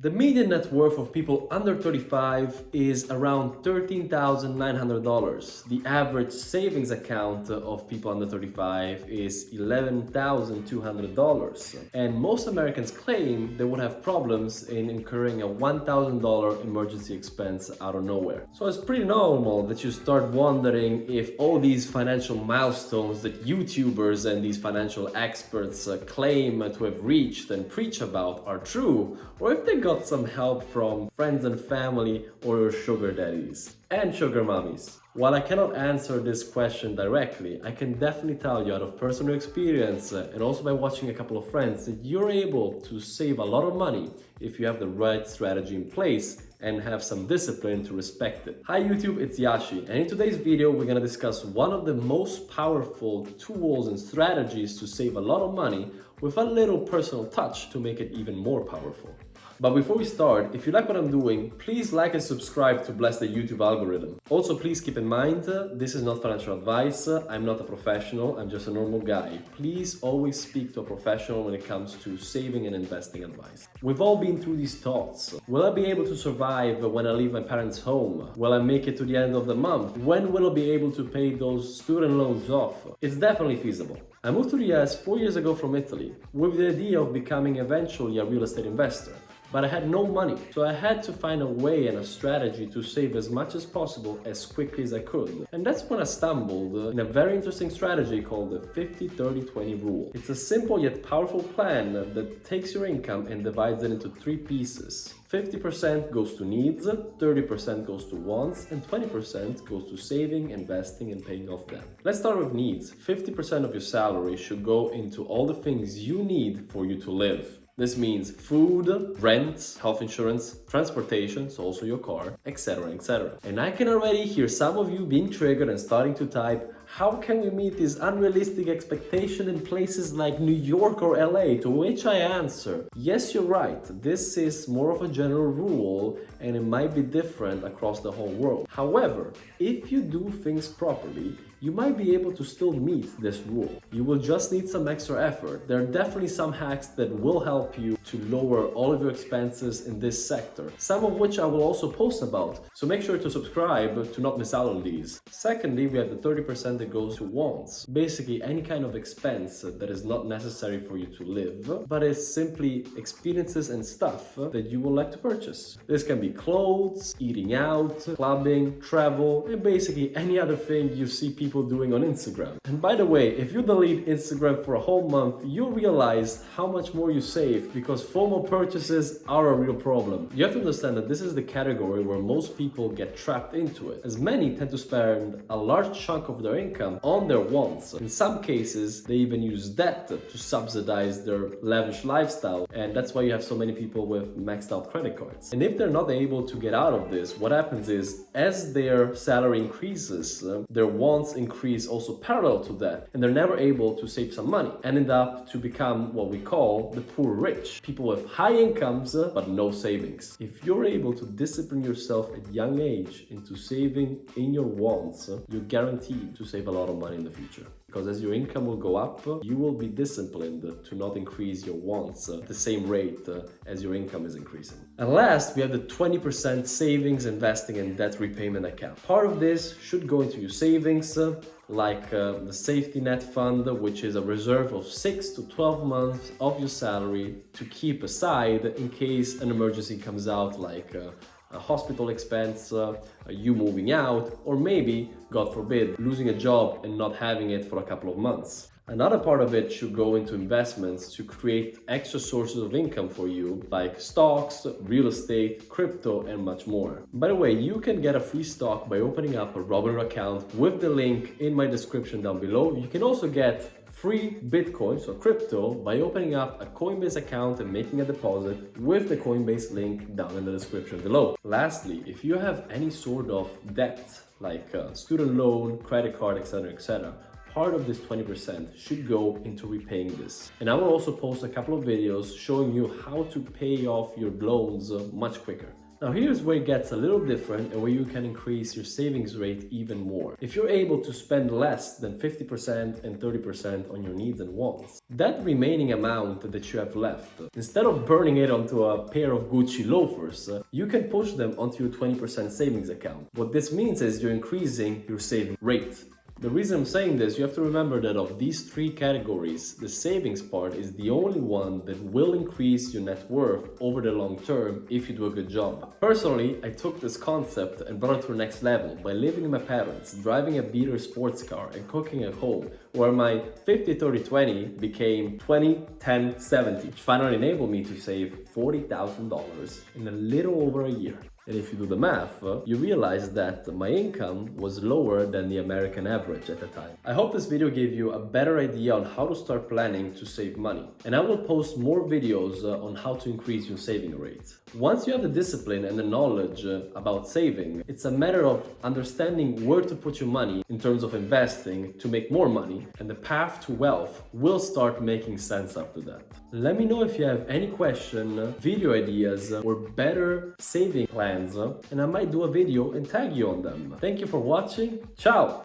The median net worth of people under 35 is around $13,900. The average savings account of people under 35 is $11,200. And most Americans claim they would have problems in incurring a $1,000 emergency expense out of nowhere. So it's pretty normal that you start wondering if all these financial milestones that YouTubers and these financial experts claim to have reached and preach about are true, or if they got some help from friends and family or your sugar daddies and sugar mummies. While I cannot answer this question directly, I can definitely tell you out of personal experience and also by watching a couple of friends that you're able to save a lot of money if you have the right strategy in place and have some discipline to respect it. Hi YouTube, it's Yashi, and in today's video we're gonna discuss one of the most powerful tools and strategies to save a lot of money with a little personal touch to make it even more powerful. But before we start, if you like what I'm doing, please like and subscribe to bless the YouTube algorithm. Also, please keep in mind, this is not financial advice. I'm not a professional, I'm just a normal guy. Please always speak to a professional when it comes to saving and investing advice. We've all been through these thoughts. Will I be able to survive when I leave my parents' home? Will I make it to the end of the month? When will I be able to pay those student loans off? It's definitely feasible. I moved to the US 4 years ago from Italy with the idea of becoming eventually a real estate investor. But I had no money, so I had to find a way and a strategy to save as much as possible as quickly as I could. And that's when I stumbled in a very interesting strategy called the 50-30-20 rule. It's a simple yet powerful plan that takes your income and divides it into 3 pieces. 50% goes to needs, 30% goes to wants, and 20% goes to saving, investing, and paying off debt. Let's start with needs. 50% of your salary should go into all the things you need for you to live. This means food, rent, health insurance, transportation, so also your car, etc, etc. And I can already hear some of you being triggered and starting to type, how can we meet this unrealistic expectation in places like New York or LA? To which I answer, yes, you're right. This is more of a general rule and it might be different across the whole world. However, if you do things properly, you might be able to still meet this rule. You will just need some extra effort. There are definitely some hacks that will help you to lower all of your expenses in this sector, some of which I will also post about. So make sure to subscribe to not miss out on these. Secondly, we have the 30% that goes to wants. Basically any kind of expense that is not necessary for you to live, but is simply experiences and stuff that you would like to purchase. This can be clothes, eating out, clubbing, travel, and basically any other thing you see people doing on Instagram. And by the way, if you delete Instagram for a whole month, you'll realize how much more you save because FOMO purchases are a real problem. You have to understand that this is the category where most people get trapped into it, as many tend to spend a large chunk of their income on their wants. In some cases, they even use debt to subsidize their lavish lifestyle, and that's why you have so many people with maxed out credit cards. And if they're not able to get out of this, what happens is, as their salary increases, their wants increase also parallel to that, and they're never able to save some money and end up to become what we call the poor rich, people with high incomes but no savings. If you're able to discipline yourself at young age into saving in your wants, you're guaranteed to save a lot of money in the future. Because as your income will go up, you will be disciplined to not increase your wants at the same rate as your income is increasing. And last, we have the 20% savings, investing, and debt repayment account. Part of this should go into your savings, like the safety net fund, which is a reserve of 6 to 12 months of your salary to keep aside in case an emergency comes out, like a hospital expense, you moving out, or maybe, God forbid, losing a job and not having it for a couple of months. Another part of it should go into investments to create extra sources of income for you, like stocks, real estate, crypto, and much more. By the way, you can get a free stock by opening up a Robinhood account with the link in my description down below. You can also get free Bitcoin, so crypto, by opening up a Coinbase account and making a deposit with the Coinbase link down in the description below. Lastly, if you have any sort of debt, like student loan, credit card, etc., part of this 20% should go into repaying this. And I will also post a couple of videos showing you how to pay off your loans much quicker. Now here's where it gets a little different and where you can increase your savings rate even more. If you're able to spend less than 50% and 30% on your needs and wants, that remaining amount that you have left, instead of burning it onto a pair of Gucci loafers, you can push them onto your 20% savings account. What this means is you're increasing your saving rate. The reason I'm saying this, you have to remember that of these three categories, the savings part is the only one that will increase your net worth over the long term if you do a good job. Personally, I took this concept and brought it to the next level by living with my parents, driving a beater sports car and cooking at home, where my 50-30-20 became 20-10-70, which finally enabled me to save $40,000 in a little over a year. And if you do the math, you realize that my income was lower than the American average at the time. I hope this video gave you a better idea on how to start planning to save money. And I will post more videos on how to increase your saving rate. Once you have the discipline and the knowledge about saving, it's a matter of understanding where to put your money in terms of investing to make more money, and the path to wealth will start making sense after that. Let me know if you have any question, video ideas, or better saving plans, and I might do a video and tag you on them. Thank you for watching. Ciao!